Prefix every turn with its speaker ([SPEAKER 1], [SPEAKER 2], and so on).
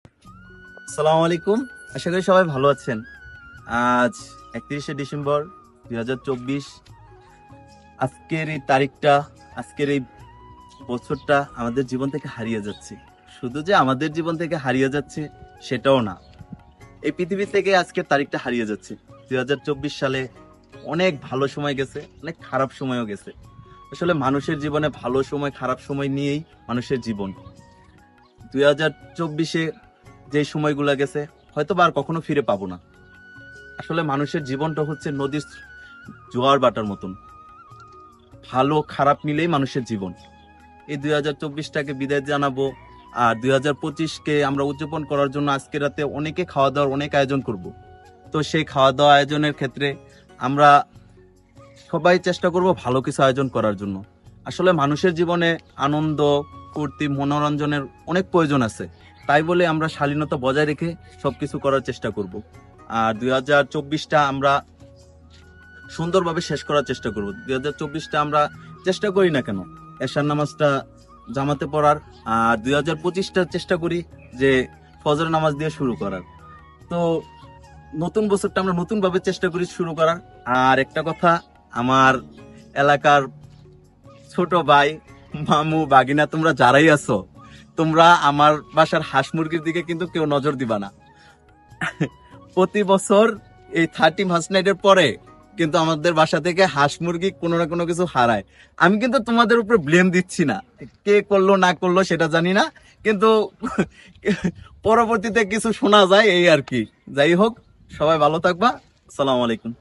[SPEAKER 1] আসসালামু আলাইকুম। আশা করি সবাই ভালো আছেন। আজ 31শে ডিসেম্বর 2024। আজকের এই তারিখটা, আজকের এই বছরটা আমাদের জীবন থেকে হারিয়ে যাচ্ছে। শুধু যে আমাদের জীবন থেকে হারিয়ে যাচ্ছে সেটাও না, এই পৃথিবী থেকে আজকের তারিখটা হারিয়ে যাচ্ছে। 2024 সালে অনেক ভালো সময় গেছে, অনেক খারাপ সময়ও গেছে। আসলে মানুষের জীবনে ভালো সময় খারাপ সময় নিয়েই মানুষের জীবন। 2024-এ যে সময়গুলো গেছে হয়তো বা আর কখনো ফিরে পাবো না। আসলে মানুষের জীবনটা হচ্ছে নদীর জোয়ার বাটার মতন, ভালো খারাপ মিলেই মানুষের জীবন। এই 2024টাকে বিদায় জানাবো, আর 2025কে আমরা উদযাপন করার জন্য আজকে রাতে অনেকে খাওয়া দাওয়ার অনেক আয়োজন করব। তো সেই খাওয়া দাওয়া আয়োজনের ক্ষেত্রে আমরা সবাই চেষ্টা করব ভালো কিছু আয়োজন করার জন্য। আসলে মানুষের জীবনে আনন্দ, ফুর্তি, মনোরঞ্জনের অনেক প্রয়োজন আছে। তাই বলে আমরা শালীনতা বজায় রেখে সবকিছু করার চেষ্টা করব। আর 2024টা আমরা সুন্দরভাবে শেষ করার চেষ্টা করব। 2024টা আমরা চেষ্টা করি না কেন এশার নামাজটা জামাতে পড়ার, আর 2025টা চেষ্টা করি যে ফজর নামাজ দিয়ে শুরু করার। তো নতুন বছরটা আমরা নতুন ভাবে চেষ্টা করি শুরু করার। আর একটা কথা, আমার এলাকার ছোট ভাই, মামু, বাগিনা, তোমরা যারাই আছো, তোমরা আমার বাসার হাঁস মুরগির দিকে কিন্তু কেউ নজর দিবা না। প্রতি বছর এই 31st নাইটের পরে কিন্তু আমাদের বাসা থেকে হাঁস মুরগি কোনো না কোনো কিছু হারায়। আমি কিন্তু তোমাদের উপর ব্লেম দিচ্ছি না, কে করলো না করলো সেটা জানি না, কিন্তু পরবর্তীতে কিছু শোনা যায় এই আর কি। যাই হোক, সবাই ভালো থাকবা। আসসালামু আলাইকুম।